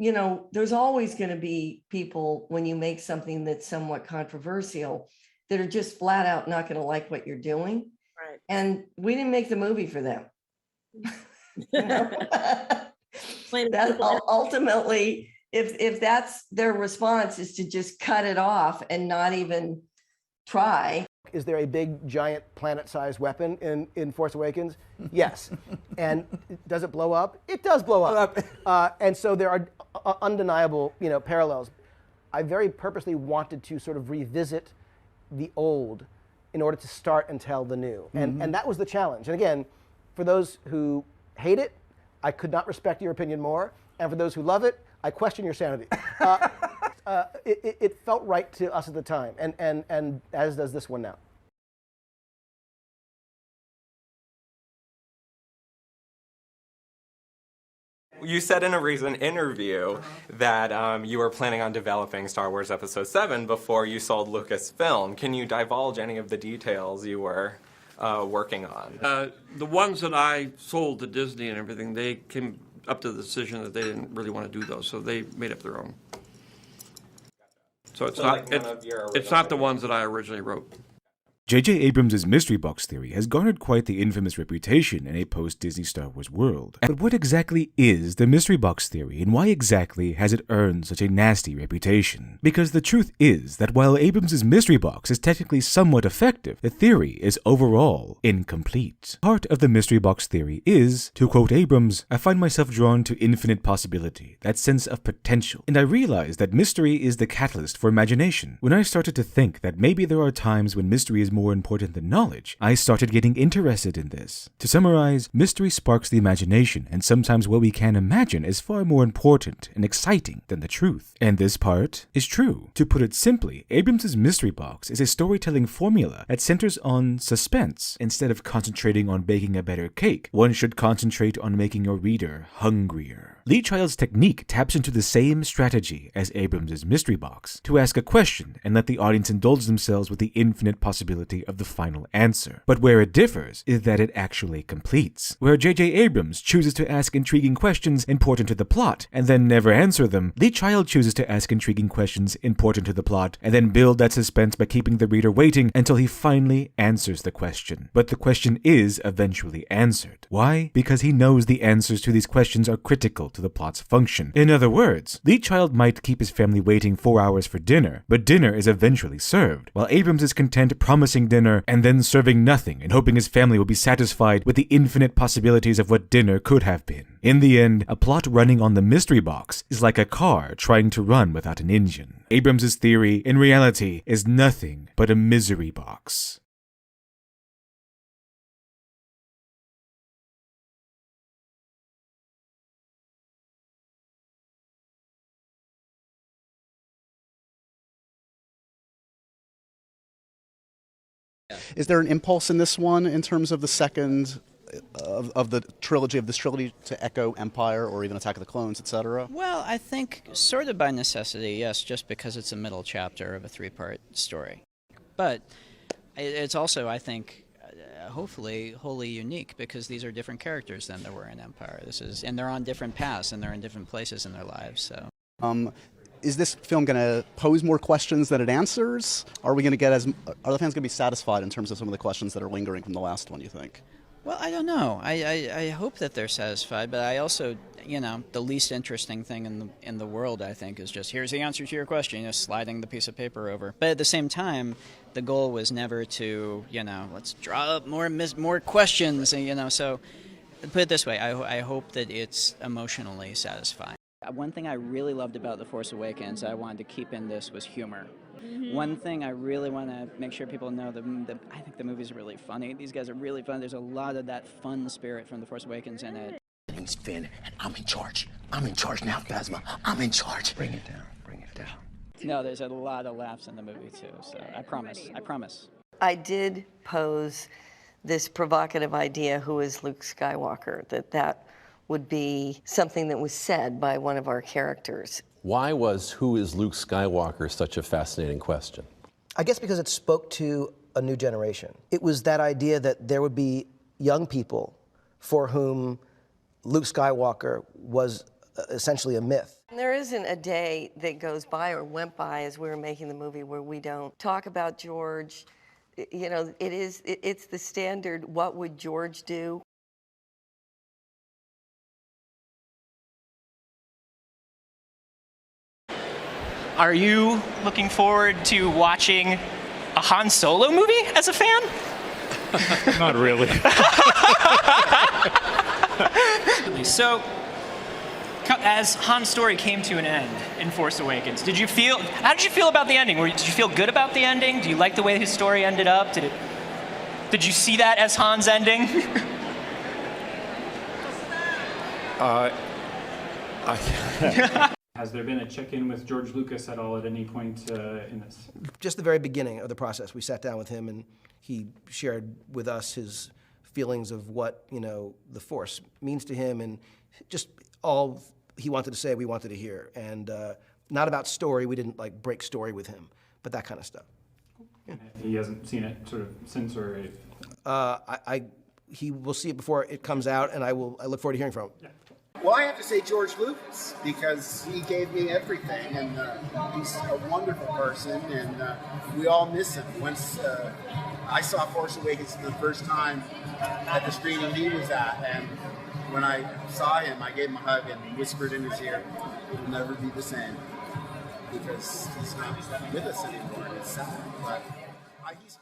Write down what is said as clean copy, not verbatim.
you know, there's always going to be people when you make something that's somewhat controversial that are just flat out not going to like what you're doing. Right. And we didn't make the movie for them. You know? That ultimately, if that's their response, is to just cut it off and not even try. Is there a big, giant, planet-sized weapon in Force Awakens? Yes. And does it blow up? It does blow up. And so there are undeniable, you know, parallels. I very purposely wanted to sort of revisit the old in order to start and tell the new. And that was the challenge. And again, for those who hate it, I could not respect your opinion more. And for those who love it, I question your sanity. It felt right to us at the time, and as does this one now. You said in a recent interview that you were planning on developing Star Wars Episode 7 before you sold Lucasfilm. Can you divulge any of the details you were working on? The ones that I sold to Disney and everything, they came up to the decision that they didn't really want to do those, so they made up their own. So it's not the ones that I originally wrote. J.J. Abrams' mystery box theory has garnered quite the infamous reputation in a post-Disney Star Wars world. But what exactly is the mystery box theory, and why exactly has it earned such a nasty reputation? Because the truth is that while Abrams' mystery box is technically somewhat effective, the theory is overall incomplete. Part of the mystery box theory is, to quote Abrams, "I find myself drawn to infinite possibility, that sense of potential, and I realize that mystery is the catalyst for imagination. When I started to think that maybe there are times when mystery is more important than knowledge, I started getting interested in this. To summarize, mystery sparks the imagination, and sometimes what we can imagine is far more important and exciting than the truth. And this part is true. To put it simply, Abrams' mystery box is a storytelling formula that centers on suspense. Instead of concentrating on baking a better cake, one should concentrate on making your reader hungrier. Lee Child's technique taps into the same strategy as Abrams' mystery box, to ask a question and let the audience indulge themselves with the infinite possibility of the final answer. But where it differs is that it actually completes. Where J.J. Abrams chooses to ask intriguing questions important to the plot and then never answer them, Lee Child chooses to ask intriguing questions important to the plot and then build that suspense by keeping the reader waiting until he finally answers the question. But the question is eventually answered. Why? Because he knows the answers to these questions are critical to the plot's function. In other words, Lee Child might keep his family waiting 4 hours for dinner, but dinner is eventually served, while Abrams is content promising dinner and then serving nothing and hoping his family will be satisfied with the infinite possibilities of what dinner could have been. In the end, a plot running on the mystery box is like a car trying to run without an engine. Abrams' theory, in reality, is nothing but a misery box. Is there an impulse in this one in terms of the second of this trilogy to echo Empire or even Attack of the Clones, etc.? Well, I think sort of by necessity, yes, just because it's a middle chapter of a 3-part story. But it's also, I think, hopefully wholly unique because these are different characters than there were in Empire. And they're on different paths and they're in different places in their lives. So. Is this film going to pose more questions than it answers? Are we going to get are the fans going to be satisfied in terms of some of the questions that are lingering from the last one, you think? Well, I don't know. I hope that they're satisfied, but I also, the least interesting thing in the world, I think, is just here's the answer to your question, sliding the piece of paper over. But at the same time, the goal was never to, let's draw up more questions, so put it this way, I hope that it's emotionally satisfying. One thing I really loved about The Force Awakens I wanted to keep in this was humor. Mm-hmm. One thing I really want to make sure people know, I think the movie's really funny. These guys are really fun. There's a lot of that fun spirit from The Force Awakens in it. My name's Finn, and I'm in charge. I'm in charge now, Phasma. I'm in charge. Bring it down. Bring it down. No, there's a lot of laughs in the movie, too, so I promise. I did pose this provocative idea, who is Luke Skywalker, that would be something that was said by one of our characters. Why was "Who is Luke Skywalker" such a fascinating question? I guess because it spoke to a new generation. It was that idea that there would be young people for whom Luke Skywalker was essentially a myth. There isn't a day that goes by or went by as we were making the movie where we don't talk about George. You know, it's the standard, what would George do? Are you looking forward to watching a Han Solo movie as a fan? Not really. So, as Han's story came to an end in Force Awakens, how did you feel about the ending? Did you feel good about the ending? Do you like the way his story ended up? Did you see that as Han's ending? Has there been a check-in with George Lucas at all at any point in this? Just the very beginning of the process, we sat down with him and he shared with us his feelings of what, you know, the Force means to him, and just all he wanted to say, we wanted to hear. And not about story, we didn't like break story with him, but that kind of stuff. Yeah. He hasn't seen it sort of since, or? He will see it before it comes out, and I look forward to hearing from him. Yeah. Well, I have to say George Lucas, because he gave me everything, and he's a wonderful person, and we all miss him. Once I saw Force Awakens for the first time at the screening he was at, and when I saw him, I gave him a hug and whispered in his ear, "It'll never be the same," because he's not with us anymore, and it's sad, but he's